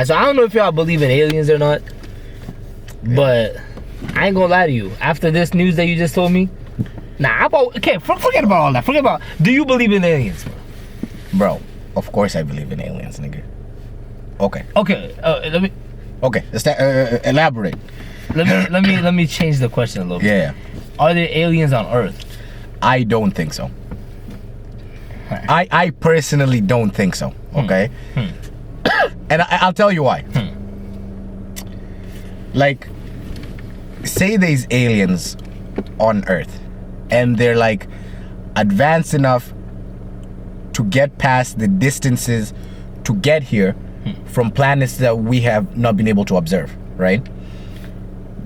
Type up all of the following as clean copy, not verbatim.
So I don't know if y'all believe in aliens or not, but I ain't gonna lie to you. After this news that you just told me, forget about all that. Forget about. Do you believe in aliens, bro? Of course I believe in aliens, nigga. Okay. Okay. Let me. Okay. Elaborate. Let me change the question a little bit. Yeah. Are there aliens on Earth? I don't think so. I personally don't think so. Okay. And I'll tell you why. Like, say there's aliens on Earth, and they're like advanced enough to get past the distances to get here from planets that we have not been able to observe, right?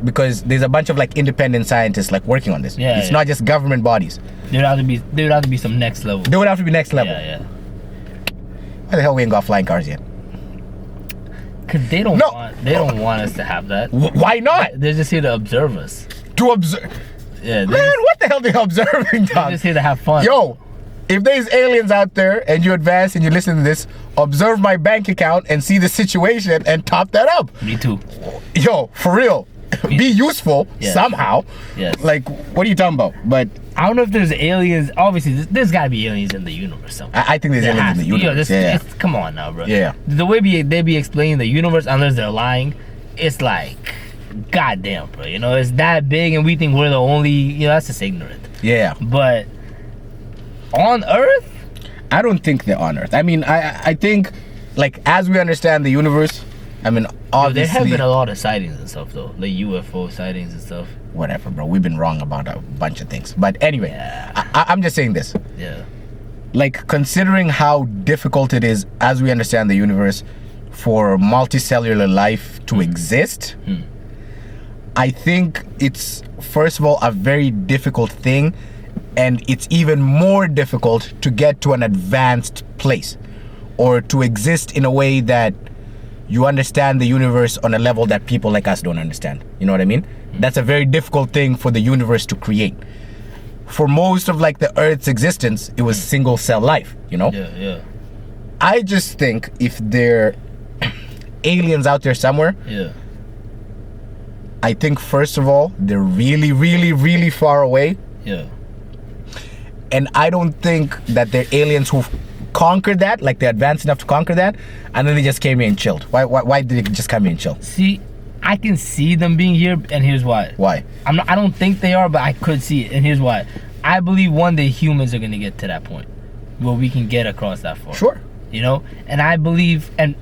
Because there's a bunch of like independent scientists like working on this. It's not just government bodies. There would have to be some next level. There would have to be next level. Yeah. Why the hell we ain't got flying cars yet? Cause they don't want us to have that. Why not? They're just here to observe us. To observe? Yeah. Man, what the hell are they observing, dog? They're just here to have fun. Yo, if there's aliens out there and you advance and you listen to this, observe my bank account and see the situation and top that up. Me too. Yo, for real. Be useful somehow. Yes. Like, what are you talking about? But I don't know if there's aliens. Obviously, there's got to be aliens in the universe somewhere. I think there's aliens in the universe. Come on now, bro. Yeah. The way they be explaining the universe, unless they're lying, it's like, goddamn, bro. You know, it's that big, and we think we're the only. You know, that's just ignorant. Yeah. But on Earth, I don't think they're on Earth. I mean, I think, like, as we understand the universe, I mean, obviously... there have been a lot of sightings and stuff, though. Like UFO sightings and stuff. Whatever, bro. We've been wrong about a bunch of things. But anyway, I'm just saying this. Yeah. Like, considering how difficult it is, as we understand the universe, for multicellular life to exist, I think it's, first of all, a very difficult thing. And it's even more difficult to get to an advanced place, or to exist in a way that you understand the universe on a level that people like us don't understand. You know what I mean? That's a very difficult thing for the universe to create. For most of like the Earth's existence, it was single cell life, you know? Yeah. I just think if there are aliens out there somewhere, I think first of all, they're really, really, really far away. Yeah. And I don't think that they're aliens who've conquered that, like they're advanced enough to conquer that, and then they just came here and chilled. Why did they just come here and chill? See, I can see them being here, and here's why. Why? I don't think they are, but I could see it, and here's why. I believe one day humans are gonna get to that point where we can get across that far. Sure. You know, and I believe, and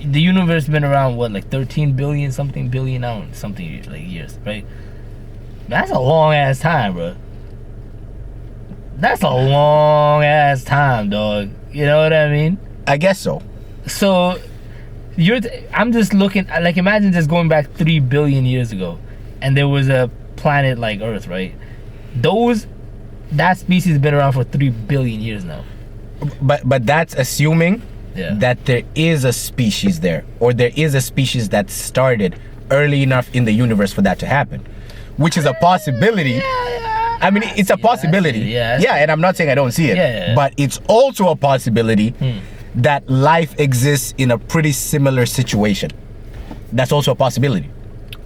the universe has been around what, like 13 billion something billion now, something like years, right? That's a long ass time, bro. That's a long ass time, dog. You know what I mean? I guess so. So, I'm just looking, like, imagine just going back 3 billion years ago, and there was a planet like Earth, right? That species has been around for 3 billion years now. But that's assuming that there is a species there, or there is a species that started early enough in the universe for that to happen, which is a possibility. I mean, it's a possibility. Yeah, and I'm not saying I don't see it. But it's also a possibility that life exists in a pretty similar situation. That's also a possibility.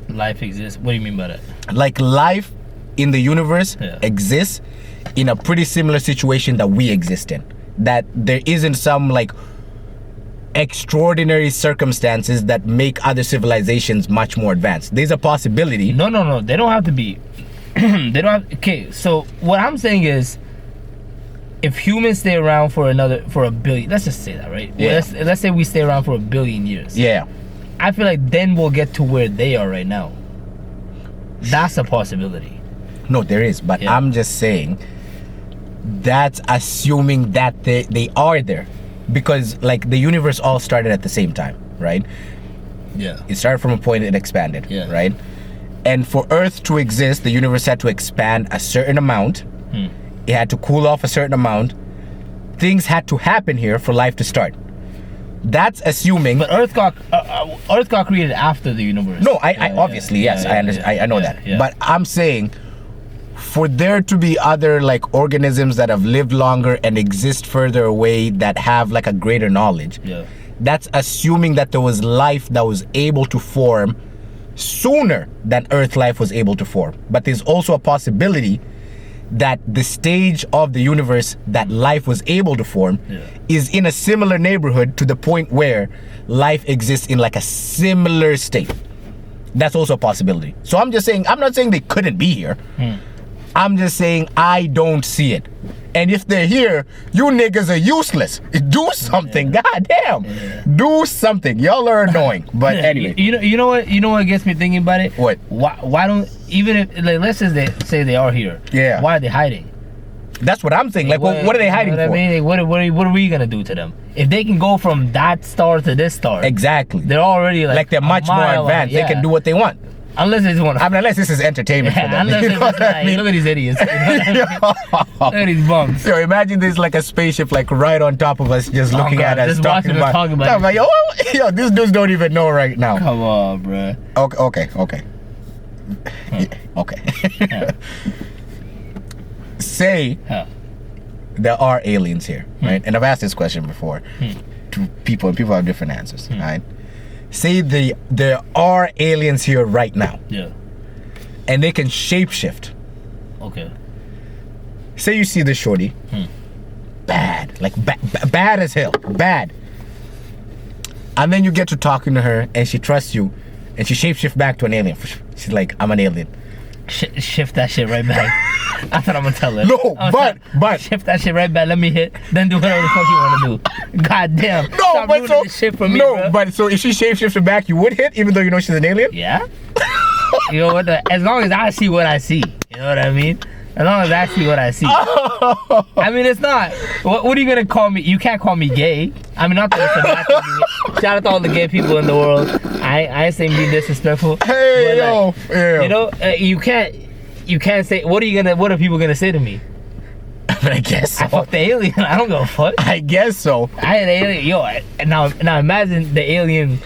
Life exists? What do you mean by that? Like, life in the universe exists in a pretty similar situation that we exist in. That there isn't some, like, extraordinary circumstances that make other civilizations much more advanced. There's a possibility. No. They don't have to be. They don't have. Okay, so what I'm saying is, if humans stay around for a billion, let's just say that, right? Yeah. Let's say we stay around for 1 billion years. Yeah. I feel like then we'll get to where they are right now. That's a possibility. No, there is, but I'm just saying that's assuming that they are there, because like the universe all started at the same time, right? Yeah. It started from a point and expanded, right? And for Earth to exist, the universe had to expand a certain amount. It had to cool off a certain amount. Things had to happen here for life to start. That's assuming. But Earth got created after the universe. No, I obviously yes, I understand. I know that. But I'm saying, for there to be other like organisms that have lived longer and exist further away that have like a greater knowledge, that's assuming that there was life that was able to form sooner than Earth life was able to form. But there's also a possibility that the stage of the universe that life was able to form is in a similar neighborhood to the point where life exists in like a similar state. That's also a possibility. So I'm just saying, I'm not saying they couldn't be here. I'm just saying I don't see it. And if they're here, you niggas are useless. Do something, goddamn. Do something. Y'all are annoying. But anyway, you know what gets me thinking about it? What? Why don't, even if, like, let's just say they are here. Yeah. Why are they hiding? that's what I'm saying. Like, what are they hiding for? I mean, what are we gonna do to them? If they can go from that star to this star, Exactly. they're already like they're much more mile advanced. away. They can do what they want. Unless they just want to. I mean, unless this is entertainment for them. Unless You it's know just what I like, mean? look at these idiots. You know what I mean? Look at these bums. Yo, imagine there's like a spaceship like right on top of us, just looking God, at us, just talking watching us about. talking about I'm like, yo, these dudes don't even know right now. Come on, bruh. Okay. Okay. Yeah. Say Yeah. there are aliens here, right? And I've asked this question before to people, and people have different answers, right? Say there are aliens here right now, Yeah. and they can shapeshift. Okay. Say you see this shorty, bad, like bad as hell, bad. And then you get to talking to her, and she trusts you, and she shapeshift back to an alien. She's like, I'm an alien. Shift that shit right back. That's what I'm gonna tell her. No, but shift that shit right back. Let me hit. Then do whatever the fuck you wanna do. God damn. no, Stop but ruining so this shit for me, no, bro. but so if she shapeshifted back, you would hit, even though you know she's an alien. Yeah. You know what? As long as I see what I see, you know what I mean. As long as I see what I see. I mean, it's not. What are you gonna call me? You can't call me gay. I mean, not that it's a bad thing. Shout out to all the gay people in the world. I ain't saying be disrespectful. Hey, but, yo, like, yeah. You know, you can't say. What are people gonna say to me? I guess so. I fucked the alien. I don't give a fuck. I guess so. I had an alien. Now imagine the alien.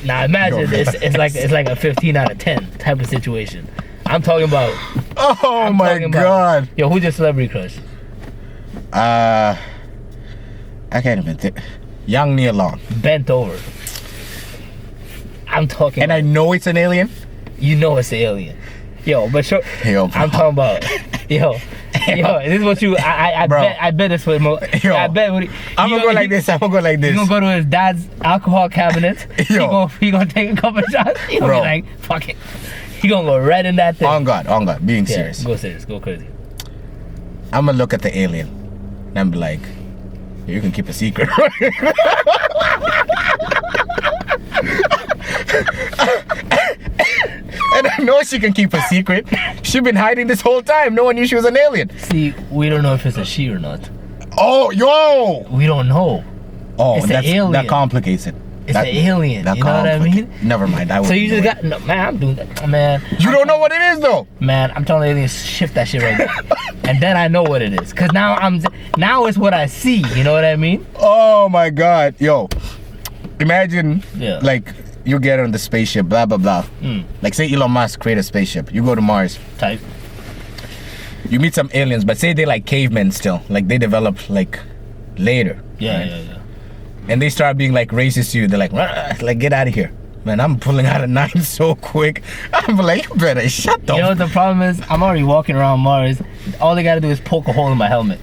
Now imagine it's like a 15 out of 10 type of situation. I'm talking about. Oh my god. Yo, who's your celebrity crush? I can't even think. Young Neil Long. Bent over. I'm talking. And I know it's an alien. You know it's an alien. Yo, but sure. Yo, I'm talking about. Yo, this is what you. I Bro. bet it's what. Yo, I bet. I'm gonna go like this. I'm gonna go like this. He's gonna go to his dad's alcohol cabinet. Yo. He gonna take a couple shots. He gonna Bro. be like, fuck it. He gonna go right in that thing. On God, being Yeah, serious. go serious, go crazy. I'm gonna look at the alien and I'm be like, you can keep a secret. And I know she can keep a secret. She been hiding this whole time. No one knew she was an alien. See, we don't know if it's a she or not. Oh, yo! We don't know. Oh, It's the that alien. complicates it. It's an alien. That You know what I complicates- mean? Never mind. I So wouldn't you do just it. got man. I'm doing that, man. You don't know what it is though. Man, I'm telling the aliens shift that shit right now, and then I know what it is. Cause now it's what I see. You know what I mean? Oh my God, yo! Imagine, Yeah. like you get on the spaceship, blah blah blah. Mm. Like say Elon Musk create a spaceship. You go to Mars. Type. You meet some aliens, but say they like cavemen still. Like they develop like later. Yeah, right? yeah. And they start being like racist to you. They're like, "Rah, like get out of here. Man, I'm pulling out a knife so quick. I'm like, you better shut the You know what the problem is? I'm already walking around Mars. All they gotta do is poke a hole in my helmet.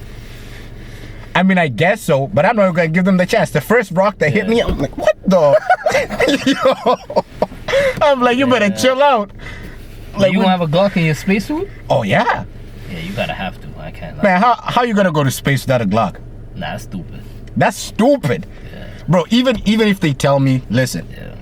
I mean, I guess so, but I'm not gonna give them the chance. The first rock that hit me, I'm like, what the? Yo. I'm like, you better chill out. Like you when- gonna have a Glock in your spacesuit? Oh yeah, Yeah, you gotta have to. I can't. Like, man. How you gonna go to space without a Glock? nah, that's stupid. That's stupid, bro. Even if they tell me, listen, Yeah,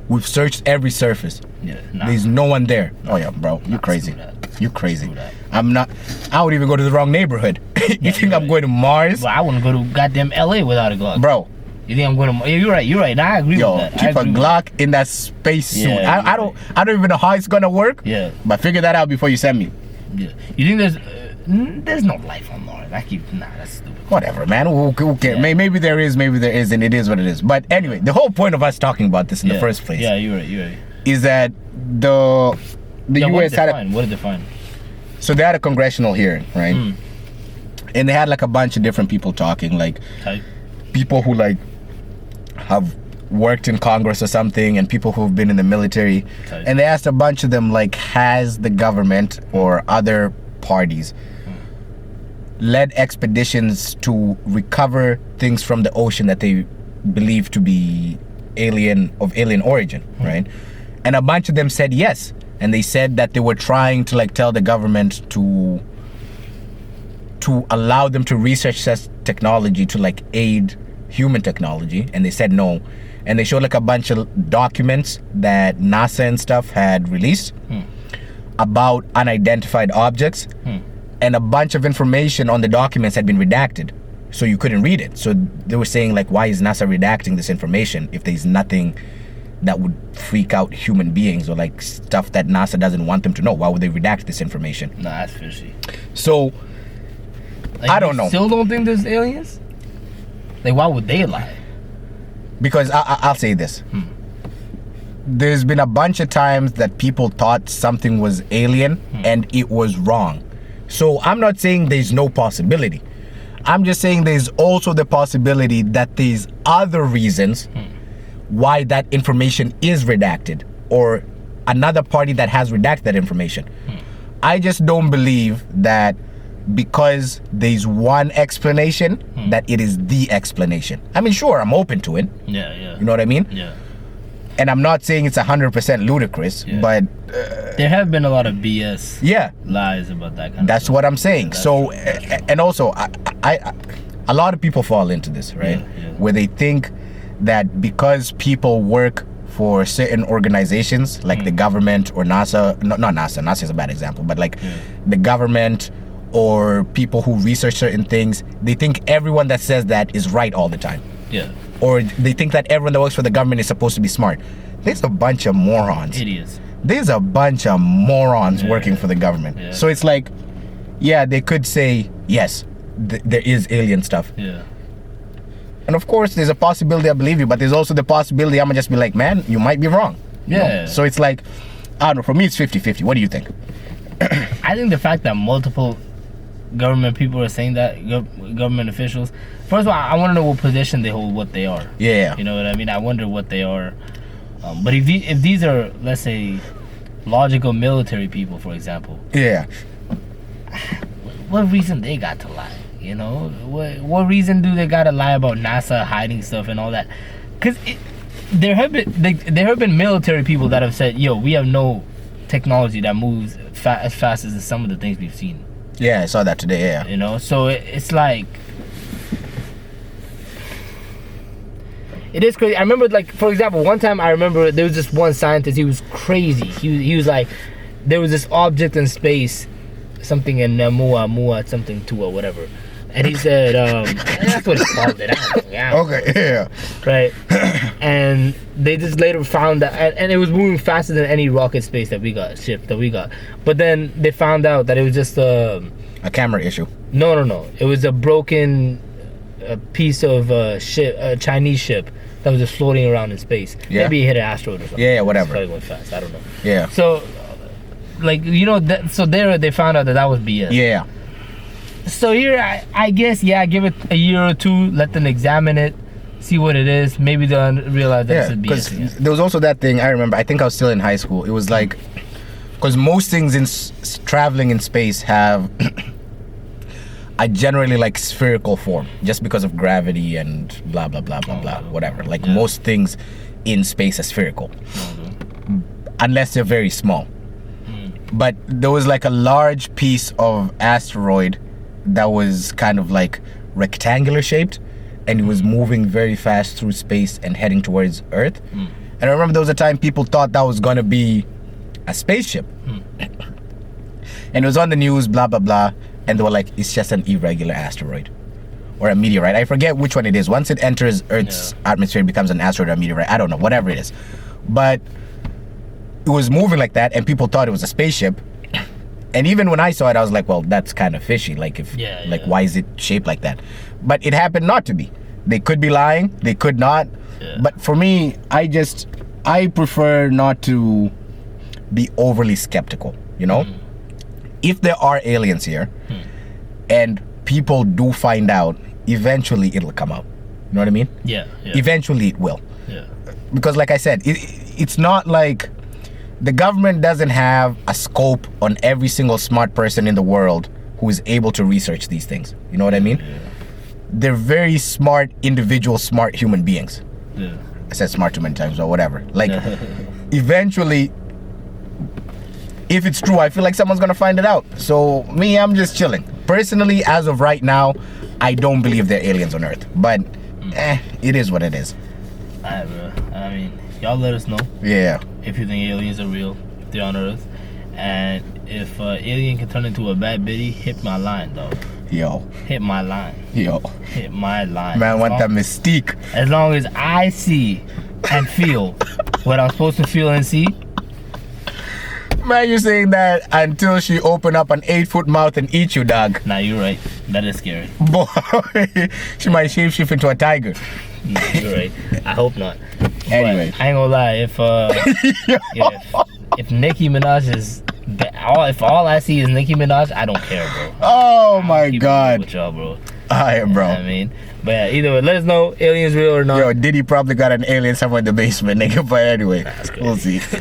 we've searched every surface. yeah. Nah. There's no one there. Oh yeah, bro, you crazy. screw that. You crazy. Screw that. I'm not. I would even go to the wrong neighborhood. You think you're I'm right. going to Mars, Well, I wouldn't go to goddamn LA without a Glock. bro? You think I'm going to? Yeah, you're right. You're right. Nah, I agree Yo, with that. I keep a agree with Glock in that space suit. Yeah, I don't even know how it's gonna work. Yeah. But figure that out before you send me. that. Yeah. You think there's no life on Mars? That's stupid. Whatever, man. Who cares? Yeah. Maybe there is, maybe there isn't. It is what it is. But anyway, the whole point of us talking about this in the first place Yeah, you're right. You're right. is that the Yeah, U.S. had a, what did they find? so they had a congressional hearing, right? Mm. And they had like a bunch of different people talking, like Type. people who like have worked in Congress or something, and people who've been in the military, Okay. and they asked a bunch of them like, has the government or other parties led expeditions to recover things from the ocean that they believe to be alien origin, right? And a bunch of them said yes, and they said that they were trying to like tell the government to allow them to research such technology to like aid human technology, and they said no. And they showed like a bunch of documents that NASA and stuff had released about unidentified objects, and a bunch of information on the documents had been redacted, so you couldn't read it. So they were saying like, why is NASA redacting this information if there's nothing that would freak out human beings, or like stuff that NASA doesn't want them to know? Why would they redact this information? Nah, that's fishy. So Like, I don't you know. Still don't think there's aliens? Like, why would they lie? Because I'll say this. There's been a bunch of times that people thought something was alien and it was wrong. So I'm not saying there's no possibility. I'm just saying there's also the possibility that there's other reasons why that information is redacted, or another party that has redacted that information. I just don't believe that because there's one explanation that it is the explanation. I mean, sure, I'm open to it. Yeah, yeah. You know what I mean? Yeah. And I'm not saying it's 100% ludicrous, Yeah. but There have been a lot of BS yeah, lies about that kind of that's stuff. what I'm saying. That's So, true, that's true. and also, I a lot of people fall into this, right? Yeah, yeah. Where they think that because people work for certain organizations like the government or NASA, not NASA, NASA is a bad example, but like the government or people who research certain things, they think everyone that says that is right all the time. Yeah. Or they think that everyone that works for the government is supposed to be smart. There's a bunch of morons. Idiots. There's a bunch of morons Yeah. working for the government. Yeah. So it's like, yeah, they could say, yes, there is alien stuff. Yeah. And of course, there's a possibility I believe you, but there's also the possibility I'm gonna just be like, man, you might be wrong. You know? Yeah. So it's like, I don't know, for me it's 50-50. What do you think? I think the fact that multiple government people are saying that, government officials, first of all, I want to know what position they hold, what they are. Yeah. You know what I mean? I wonder what they are. But if these are, let's say, logical military people, for example, Yeah. what reason they got to lie? You know, what reason do they got to lie about NASA hiding stuff and all that? Because there have been military people that have said, "Yo, we have no technology that moves as fast as some of the things we've seen." Yeah, I saw that today, yeah. You know, so it's like, it is crazy. I remember, like, for example, one time I remember there was this one scientist. He was crazy. He was like, there was this object in space, something in Mua something to or whatever, and he said, that's what he called it. I don't know. Yeah. Okay, yeah. Right. And they just later found that, and it was moving faster than any rocket space ship that we got. But then they found out that it was just A camera issue. no. It was a broken piece of ship, a Chinese ship that was just floating around in space. Yeah. Maybe it hit an asteroid or something. Yeah, whatever. It's probably going fast. I don't know. Yeah. So, like, you know, so there they found out that was BS. Yeah. So here, I guess, yeah, give it a year or two, let them examine it, see what it is. Maybe they'll realize that Yeah, it's a because BS. again. there was also that thing, I remember, I think I was still in high school. It was like, because most things in traveling in space have a generally like spherical form, just because of gravity and blah, blah, blah, blah, blah, whatever. Like Yeah. most things in space are spherical, unless they're very small. But there was like a large piece of asteroid that was kind of like rectangular shaped, and it was moving very fast through space and heading towards Earth. And I remember there was a time people thought that was gonna be a spaceship. And it was on the news, blah, blah, blah. And they were like, it's just an irregular asteroid or a meteorite. I forget which one it is. Once it enters Earth's atmosphere, it becomes an asteroid or a meteorite. I don't know, whatever it is. But it was moving like that, and people thought it was a spaceship. And even when I saw it, I was like, well, that's kind of fishy. Like, why is it shaped like that? But it happened not to be. They could be lying, they could not. Yeah. But for me, I prefer not to be overly skeptical, you know? If there are aliens here and people do find out, eventually it'll come out. You know what I mean? Yeah. Eventually it will. Yeah. Because like I said, it's not like the government doesn't have a scope on every single smart person in the world who is able to research these things. You know what I mean? Yeah. They're very smart individual, smart human beings. Yeah. I said smart too many times, or whatever. Like, eventually, if it's true, I feel like someone's gonna find it out. So me, I'm just chilling. Personally, as of right now, I don't believe there are aliens on Earth. But, it is what it is. Alright, bro. I mean, y'all let us know Yeah. if you think aliens are real, if they're on Earth. And if alien can turn into a bad bitty, hit my line, dog. Yo. Hit my line. Hit my line. Man, want that mystique. As long as I see and feel what I'm supposed to feel and see. Man, you're saying that until she open up an 8-foot mouth and eat you, dog. Nah, you're right. That is scary. Boy, she might shapeshift into a tiger. Nah, you're right. I hope not. Anyway. But I ain't gonna lie. If Nicki Minaj is if all I see is Nicki Minaj, I don't care, bro. Oh my Keep it God. with y'all, bro. Alright, bro. I mean, but yeah, either way, let us know aliens real or not. Yo, Diddy probably got an alien somewhere in the basement, nigga. But anyway, we'll see.